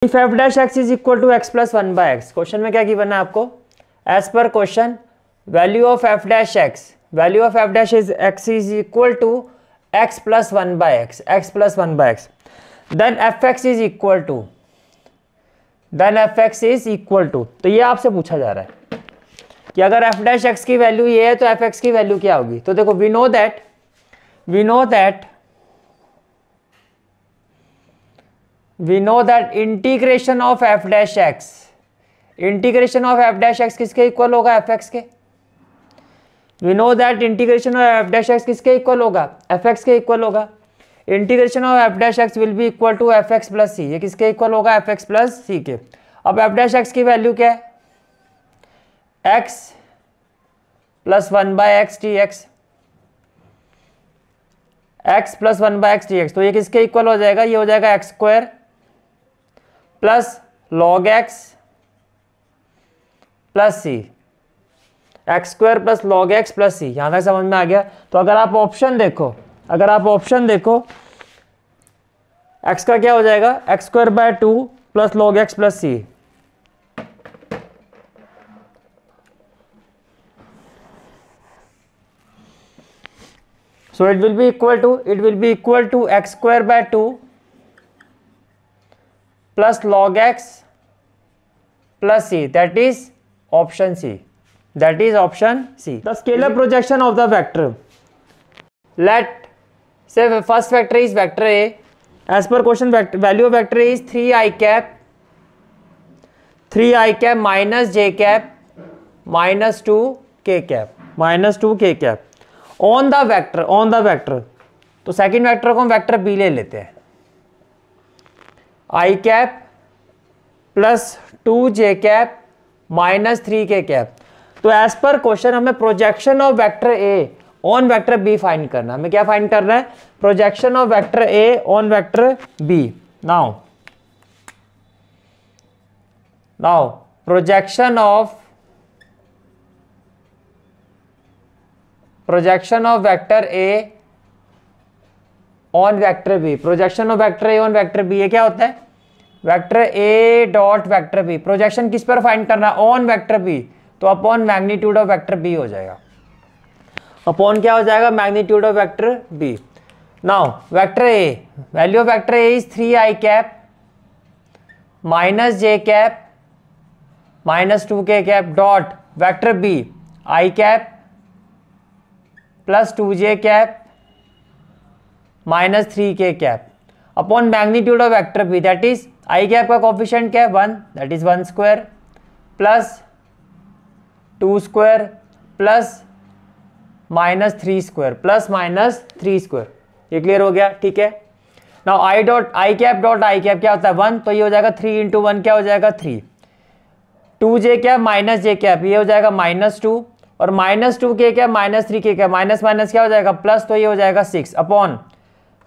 If f dash x is equal to x plus one by x, question में क्या given है आपको, as per question value of f dash is x is equal to x plus one by x, then f x is equal to, तो ये आपसे पूछा जा रहा है कि अगर एफ डैश एक्स की वैल्यू ये है तो एफ एक्स की वैल्यू क्या होगी। तो देखो we know that integration of f dash x किसके इक्वल होगा, एफ एक्स के। We know that integration of f dash x किसके इक्वल होगा, एफ एक्स के इक्वल होगा। Integration of f dash x will be equal to f x plus c, ये किसके equal होगा, एफ एक्स प्लस सी के। अब एफ डैश एक्स की वैल्यू क्या है, x plus one by x t x, तो ये किसके इक्वल हो जाएगा, ये हो जाएगा x square plus log x plus c, x square plus log x plus c. यहां तक समझ में आ गया। तो अगर आप ऑप्शन देखो एक्स का क्या हो जाएगा, x square by 2 plus log x plus c, so it will be equal to x square by 2 plus log x plus c, that is option C. The scalar projection of the vector, let say first vector is vector A, as per question value of vector A is 3i cap minus j cap minus 2k cap on the vector, तो second vector को हम vector b ले लेते हैं, i cap plus 2j cap minus 3k cap. तो as per question हमें projection of vector a on vector b find करना है। हमें क्या फाइंड करना है, projection of vector a on vector b. Now projection of vector A on vector B, ये क्या होता है, vector A dot vector B। Projection किस पर फाइंड करना है, ऑन वेक्टर B, तो upon magnitude of vector B हो जाएगा, अपॉन क्या हो जाएगा, magnitude of vector B। Now vector A, value of vector A is 3i cap minus j cap minus 2k cap dot vector B, i cap plus 2j cap minus 3k cap upon magnitude of vector B, that is i cap का coefficient क्या है 1, that is 1 square plus 2 square plus minus 3 square ये clear हो गया, ठीक है। Now I cap क्या होता है 1, तो ये हो जाएगा 3 इंटू 1 क्या हो जाएगा 3, 2j cap minus j cap ये हो जाएगा -2 और -2k क्या माइनस 3k क्या माइनस माइनस क्या हो जाएगा प्लस, तो ये हो जाएगा 6 अपॉन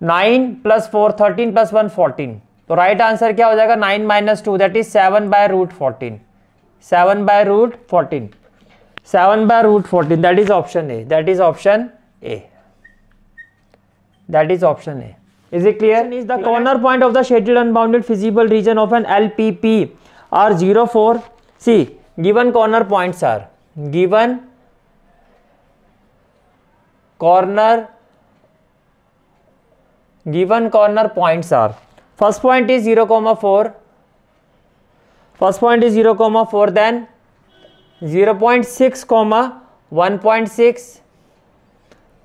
9 प्लस 4 13 प्लस 1 14। तो राइट आंसर क्या हो जाएगा 9 minus 2 that is 7 by root 14 that is option A. Is it clear? Is the corner point of the shaded unbounded feasible region of an LPP are 0, 4. See, given corner points are first point is 0, 4. Then 0.6, 1.6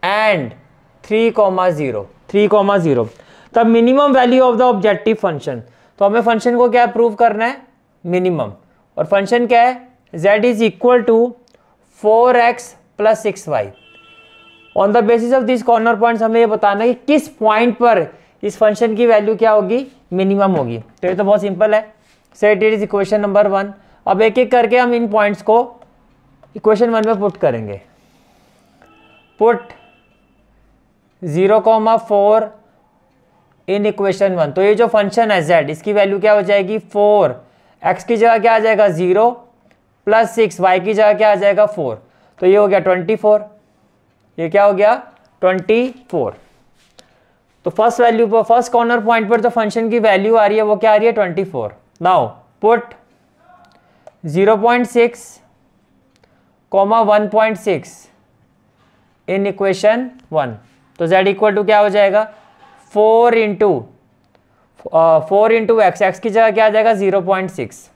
and 3,0 तब minimum value of the objective function. तो हमें function को क्या prove करना है, minimum, और function क्या है z is equal to 4x plus 6y। On the basis of this corner points हमें ये बताना है कि किस पॉइंट पर इस फंक्शन की वैल्यू क्या होगी, मिनिमम होगी। तो ये तो बहुत सिंपल है, set it is equation number 1। अब एक एक करके हम इन पॉइंट्स को इक्वेशन 1 में पुट करेंगे। Put 0, 4 in equation 1। तो ये जो फंक्शन है z, इसकी वैल्यू क्या हो जाएगी 4, x की जगह क्या आ जाएगा 0 प्लस 6, y की जगह क्या आ जाएगा 4, तो ये हो गया 24। ये क्या हो गया 24। तो फर्स्ट कॉर्नर पॉइंट पर जो फंक्शन की वैल्यू आ रही है वो क्या आ रही है 24। Now put 0.6 comma 1.6 in equation 1। तो z इक्वल टू क्या हो जाएगा 4 इंटू एक्स, एक्स की जगह क्या आ जाएगा 0.6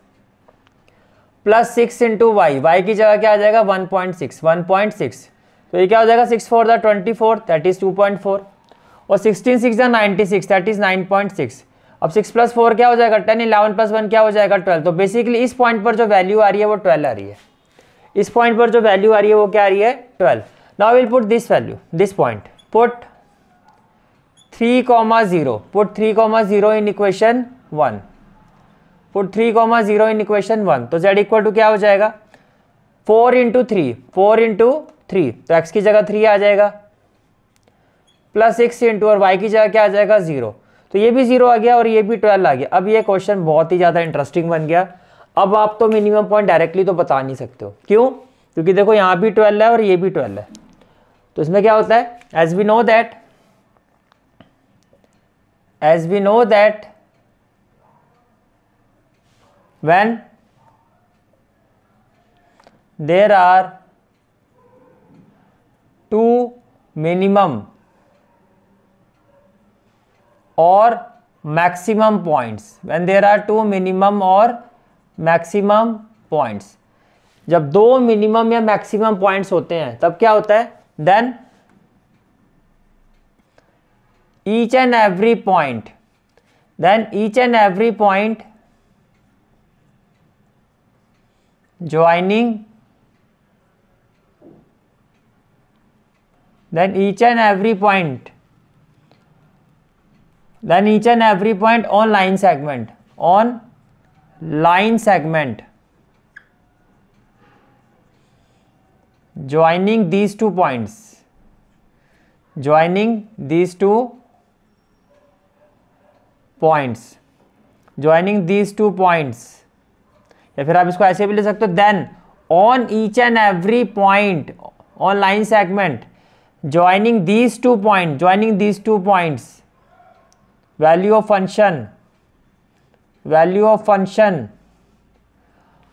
प्लस 6 इंटू वाई, वाई की जगह क्या आ जाएगा 1.6। तो ये क्या हो जाएगा 6 4 24 दैट इज 2.4 और 16 6 96 दैट इज 9.6। अब 6 प्लस 4 क्या हो जाएगा 10, 11 प्लस 1 क्या हो जाएगा 12। तो बेसिकली इस पॉइंट पर जो वैल्यू आ रही है वो 12 आ रही है, इस पॉइंट पर जो वैल्यू आ रही है वो क्या आ रही है 12। Now will put this value, this point, put 3,0, put 3,0 in equation 1, put 3,0 in equation 1। तो z इक्वल टू क्या हो जाएगा 4 इंटू 3, 4 इंटू 3, तो x की जगह 3 आ जाएगा प्लस 6 इंटू और y की जगह क्या आ जाएगा 0। तो ये भी 0 आ गया और ये भी 12 आ गया। अब ये क्वेश्चन बहुत ही ज़्यादा इंटरेस्टिंग बन गया। अब आप तो मिनिमम पॉइंट डायरेक्टली तो बता नहीं सकते हो, क्यों? क्योंकि देखो यहाँ भी 12 है और ये भी 12 है। तो इसमें क्या होता है, as we know that when there are two minimum or maximum points, when there are two minimum or maximum points, जब दो मिनिमम या मैक्सिमम पॉइंट्स होते हैं तब क्या होता है, then each and every point joining, then each and every point on line segment joining these two points, या फिर आप इसको ऐसे भी ले सकते हो, then on each and every point on line segment joining these two points value of function,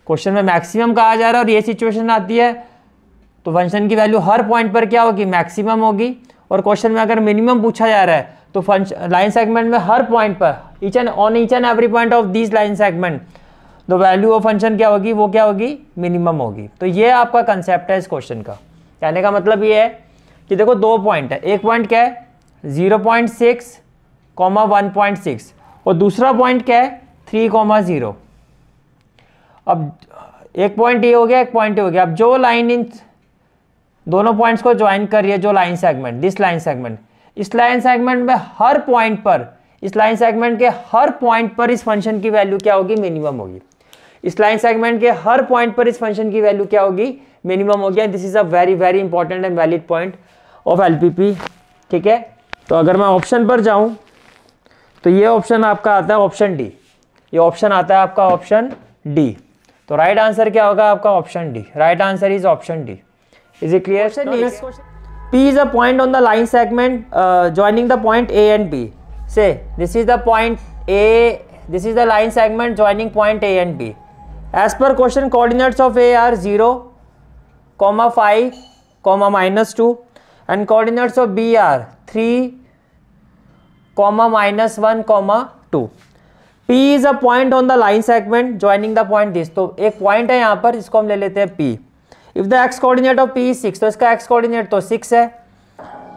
question में मैक्सिमम कहा जा रहा है और ये सिचुएशन आती है तो फंक्शन की वैल्यू हर पॉइंट पर क्या होगी, मैक्सिमम होगी। और क्वेश्चन में अगर मिनिमम पूछा जा रहा है तो लाइन सेगमेंट में हर पॉइंट पर on each and every point of this line segment तो वैल्यू ऑफ फंक्शन क्या होगी, वो क्या होगी, मिनिमम होगी। तो ये आपका कंसेप्ट है इस क्वेश्चन का। कहने का मतलब ये है कि देखो दो पॉइंट है, एक पॉइंट क्या है 0.6, 1.6 और दूसरा पॉइंट क्या है 3,0। अब एक पॉइंट ये हो गया, एक पॉइंट ये हो गया। अब जो लाइन इन दोनों पॉइंट्स को ज्वाइन कर रही है, जो लाइन सेगमेंट, इस लाइन सेगमेंट में हर पॉइंट पर, इस लाइन सेगमेंट के हर पॉइंट पर इस फंक्शन की वैल्यू क्या होगी, मिनिमम होगी। इस लाइन सेगमेंट के हर पॉइंट पर इस फंक्शन की वैल्यू क्या होगी, मिनिमम होगी। This is a very very important and valid point of LPP. ठीक है, तो अगर मैं ऑप्शन पर जाऊं तो ये ऑप्शन आपका आता है ऑप्शन डी, ये ऑप्शन आता है आपका ऑप्शन डी। तो राइट आंसर क्या होगा आपका option D, right answer is option D. Is it clear? P is a point on the line segment joining the point A and B. Say this is the point A, this is the line segment joining point A and B. As per question, coordinates of A are 0, 5, -2 and coordinates of B are 3, -1, 2. P is a point on the line segment joining the point this. तो एक point है यहाँ पर, इसको हम ले लेते हैं P. If the x coordinate of P is 6, तो इसका x coordinate तो 6 है।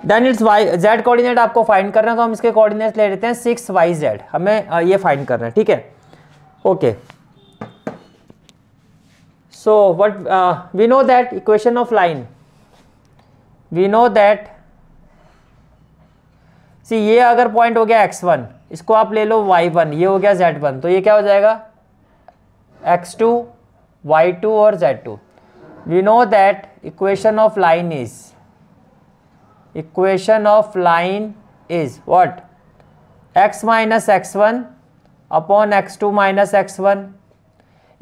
Then its z coordinate आपको फाइंड करना है, तो हम इसके कोऑर्डिनेट्स ले लेते हैं 6yz, हमें ये फाइंड करना है। ठीक है, okay. So what we know that equation of line, we know that c ये अगर पॉइंट हो गया x1, इसको आप ले लो y1, ये हो गया z1, तो ये क्या हो जाएगा x2, y2 और z2। We know that equation of line is what? X minus x1 upon x2 minus x1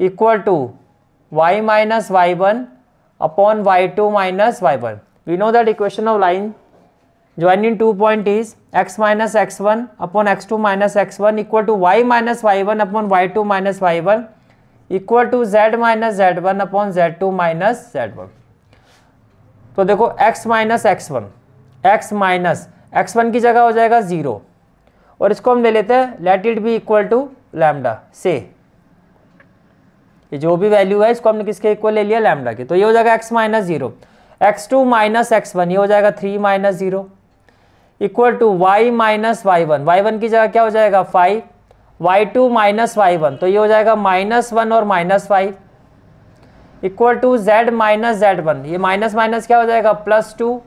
equal to y minus y1 upon y2 minus y1. We know that equation of line joining 2 point is x minus x1 upon x2 minus x1 equal to y minus y1 upon y2 minus y1 equal to z minus z1 upon z2 minus z1। तो देखो x minus x1, x minus x1 की जगह हो जाएगा 0 और इसको हम ले लेते हैं let it be equal to lambda से, ये जो भी वैल्यू है इसको हमने किसके इक्वल ले लिया लैम्डा के, तो ये हो जाएगा x minus 0, x2 minus x1 ये हो जाएगा 3 minus 0 equal to y minus y1, y1 की जगह क्या हो जाएगा 5, y2 माइनस y1 तो ये हो जाएगा -1 और -5 equal to z minus z1, ये माइनस माइनस क्या हो जाएगा +2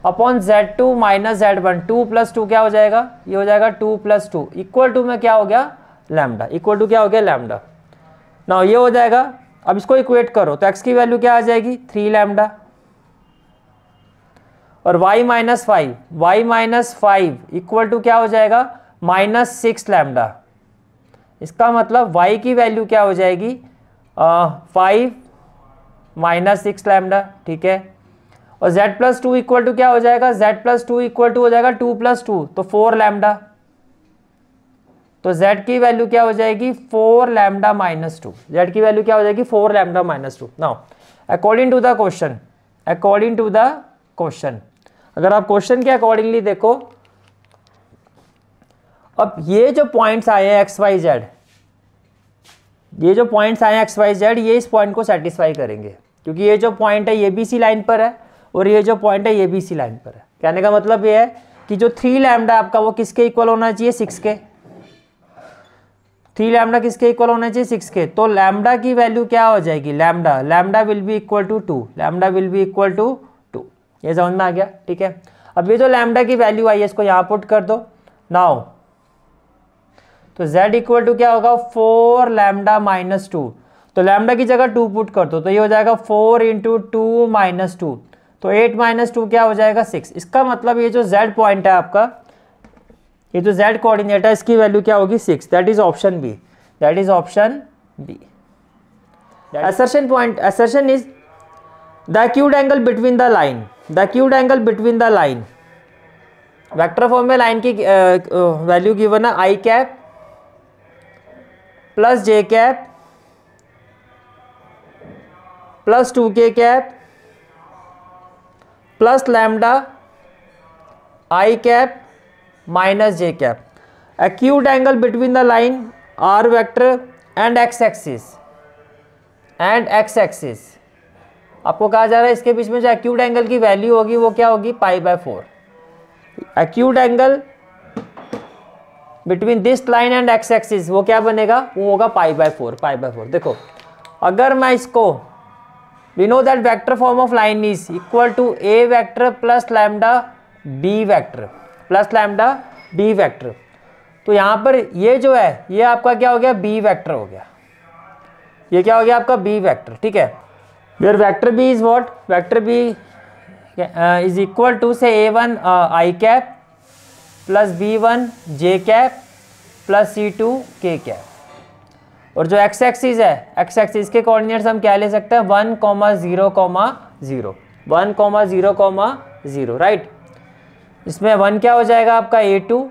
अपॉन z2 माइनस z1, 2 + 2 क्या हो जाएगा, ये हो जाएगा 2 + 2 इक्वल टू में क्या हो गया लैम्डा, इक्वल टू क्या हो गया लैम्डा। ना ये हो जाएगा, अब इसको इक्वेट करो तो x की वैल्यू क्या आ जाएगी 3 लैम्डा और y माइनस 5 इक्वल टू क्या हो जाएगा -6 लैम्डा। इसका मतलब y की वैल्यू क्या हो जाएगी 5 माइनस 6 लैम्डा, ठीक है। और z + 2 इक्वल टू क्या हो जाएगा, z + 2 इक्वल टू हो जाएगा 2 + 2 तो 4 लैम्डा, तो z की वैल्यू क्या हो जाएगी 4 लैम्डा माइनस 2, z की वैल्यू क्या हो जाएगी 4 lambda minus 2। Now according to the question, अगर आप क्वेश्चन के अकॉर्डिंगली देखो, अब ये जो पॉइंट्स आए हैं एक्स वाई जेड, ये जो पॉइंट्स आए हैं एक्स वाई जेड, ये इस पॉइंट को सेटिस्फाई करेंगे क्योंकि ये जो पॉइंट है ये बी सी लाइन पर है और ये जो पॉइंट है ये बी सी लाइन पर है। कहने का मतलब ये है कि जो 3 लैम्डा आपका वो किसके इक्वल होना चाहिए 6 के, 3 लैम्डा किसके इक्वल होना चाहिए 6 के, तो लैम्डा की वैल्यू क्या हो जाएगी lambda will be equal to 2, lambda will be equal to 2। ये समझ में आ गया, ठीक है। अब ये जो लैम्डा की वैल्यू आई है इसको यहाँ पुट कर दो नाउ, तो z इक्वल टू क्या होगा 4 लैम्डा माइनस 2, तो लैम्डा की जगह 2 पुट कर दो तो ये हो जाएगा 4 × 2 - 2, तो 8 - 2 क्या हो जाएगा 6। इसका मतलब ये जो z पॉइंट है आपका, ये जो z कोऑर्डिनेट है इसकी वैल्यू क्या होगी 6, that is option B, that is option B. assertion is the acute angle between the line, vector form में लाइन की वैल्यू गिवन है i cap plus j cap plus 2k cap plus lambda i cap minus j cap. acute angle between the line r vector and x axis, आपको कहा जा रहा है इसके बीच में जो एक्यूट एंगल की वैल्यू होगी वो क्या होगी π/4। Acute angle between this line and x axis वो क्या बनेगा, वो होगा π/4। देखो अगर मैं इसको, we know that vector form of line is equal to a vector plus lambda b vector, तो यहाँ पर ये जो है ये आपका क्या हो गया b वेक्टर हो गया, ये क्या हो गया आपका b वेक्टर, ठीक है। Where vector b is what, vector b is equal to से a1 i cap plus b1 j cap plus c2 k cap, और जो x एक्सिस है, x एक्सिस के कोऑर्डिनेट्स हम क्या ले सकते हैं 1, 0, 0, राइट। इसमें 1 क्या हो जाएगा आपका a2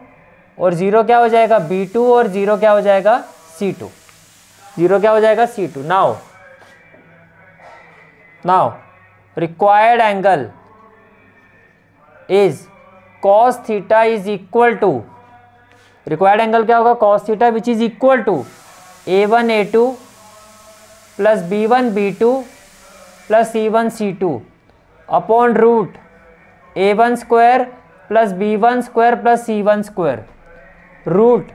और 0 क्या हो जाएगा b2 और 0 क्या हो जाएगा c2, 0 क्या हो जाएगा c2। Now required angle is cos theta is equal to, required angle क्या होगा cos theta which is equal to a1 a2 plus b1 b2 plus c1 c2 upon root a1 square plus b1 square plus c1 square root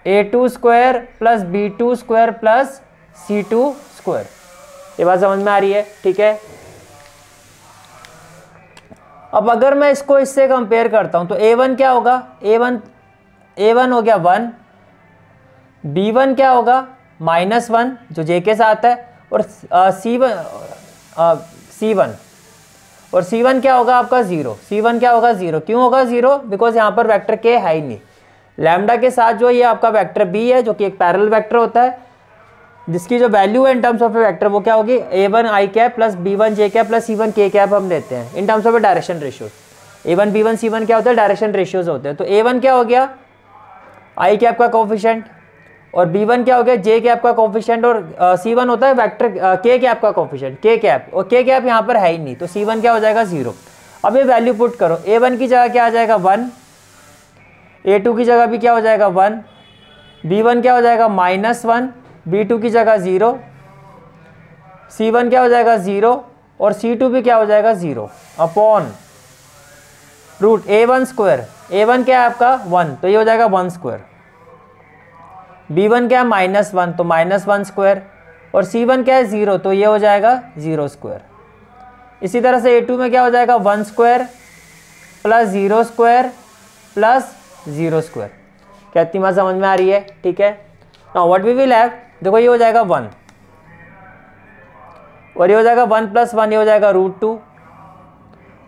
a2 square plus b2 square plus c2 square. ये बात समझ में आ रही है, ठीक है। अब अगर मैं इसको इससे कंपेयर करता हूं तो a1 क्या होगा, a1 हो गया 1, b1 क्या होगा -1 जो j के साथ है, और c1 क्या होगा आपका 0, c1 क्या होगा 0, क्यों होगा 0, बिकॉज यहाँ पर वेक्टर k है ही नहीं। लैम्डा के साथ जो ये आपका वेक्टर b है जो कि एक पैरेलल वेक्टर होता है, जिसकी जो वैल्यू है in terms of A vector वो क्या होगी a1 i cap plus b1 j cap plus c1 k cap हम लेते हैं in terms of A direction ratio. A1 B1 C1 क्या होता है, डायरेक्शन रेशियोज होते हैं। तो A1 क्या हो गया, आई कैप का कोफिशिएंट, और B1 क्या हो गया, जे कैप का कोफिशिएंट, और C1 होता है वेक्टर के कैप का कोफिशिएंट, के कैप, और के कैप यहाँ पर है ही नहीं, तो C1 क्या हो जाएगा 0। अब ये वैल्यू पुट करो, A1 की जगह क्या आ जाएगा 1, A2 की जगह भी क्या हो जाएगा 1, B1 क्या हो जाएगा -1, B2 की जगह 0, C1 क्या हो जाएगा 0, और C2 भी क्या हो जाएगा 0 upon root A1 square. A1 क्या है आपका 1, तो ये हो जाएगा 1 स्क्वायर, B1 क्या है -1, तो -1 स्क्वायर, और C1 क्या है 0, तो ये हो जाएगा 0 स्क्वायर। इसी तरह से A2 में क्या हो जाएगा 1 square plus 0 square plus 0 square. क्या इतनी बात समझ में आ रही है? ठीक है। Now what we will have, देखो ये हो जाएगा 1, और ये हो जाएगा 1 + 1, ये हो जाएगा √2,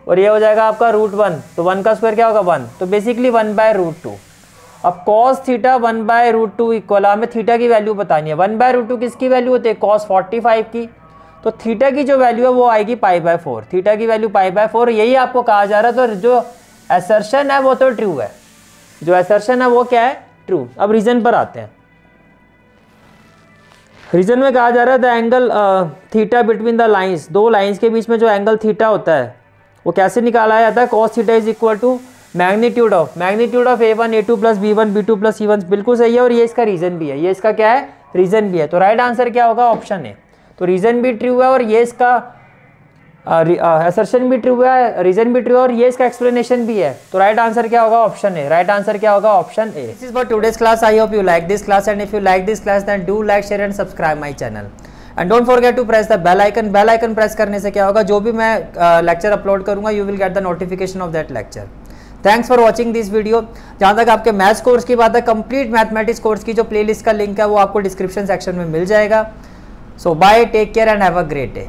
और ये हो जाएगा आपका √1, तो 1 का स्क्वायर क्या होगा 1, तो बेसिकली 1/√2। अब cos थीटा 1/√2 इक्वल, हमें थीटा की वैल्यू बतानी है। 1/√2 किसकी वैल्यू होती है, cos 45 की, तो थीटा की जो वैल्यू है वो आएगी π/4, थीटा की वैल्यू π/4, यही आपको कहा जा रहा है। तो जो असर्शन है वो तो ट्रू है, जो असर्शन है वो क्या है, ट्रू। अब रीजन पर आते हैं। रीजन में कहा जा रहा है the angle theta between the lines, दो लाइंस के बीच में जो एंगल थीटा होता है वो कैसे निकाला जाता है, cos theta is equal to magnitude of A1 A2 + B1 B2 + C1। बिल्कुल सही है, और ये इसका रीजन भी है, ये इसका क्या है, रीजन भी है। तो राइट आंसर क्या होगा, ऑप्शन ए। तो रीजन भी ट्रू है, और ये इसका असर्शन भी ट्रू है, रीजन भी ट्रू है, और ये इसका एक्सप्लेनेशन भी है। तो राइट आंसर क्या होगा, ऑप्शन ए। राइट आंसर क्या होगा, option A. This is for today's class. I hope you like this class, and if you like this class then do like, share and subscribe my channel, and don't forget to press the bell icon. Bell icon press करने से क्या होगा, जो भी मैं lecture upload करूंगा you will get the notification of that lecture. Thanks for watching this video. जहाँ तक आपके मैथ्स कोर्स की बात है, कंप्लीट मैथमेटिक्स कोर्स की जो प्लेलिस्ट का लिंक है वो आपको डिस्क्रिप्शन सेक्शन में मिल जाएगा। So bye, take care and have a great day.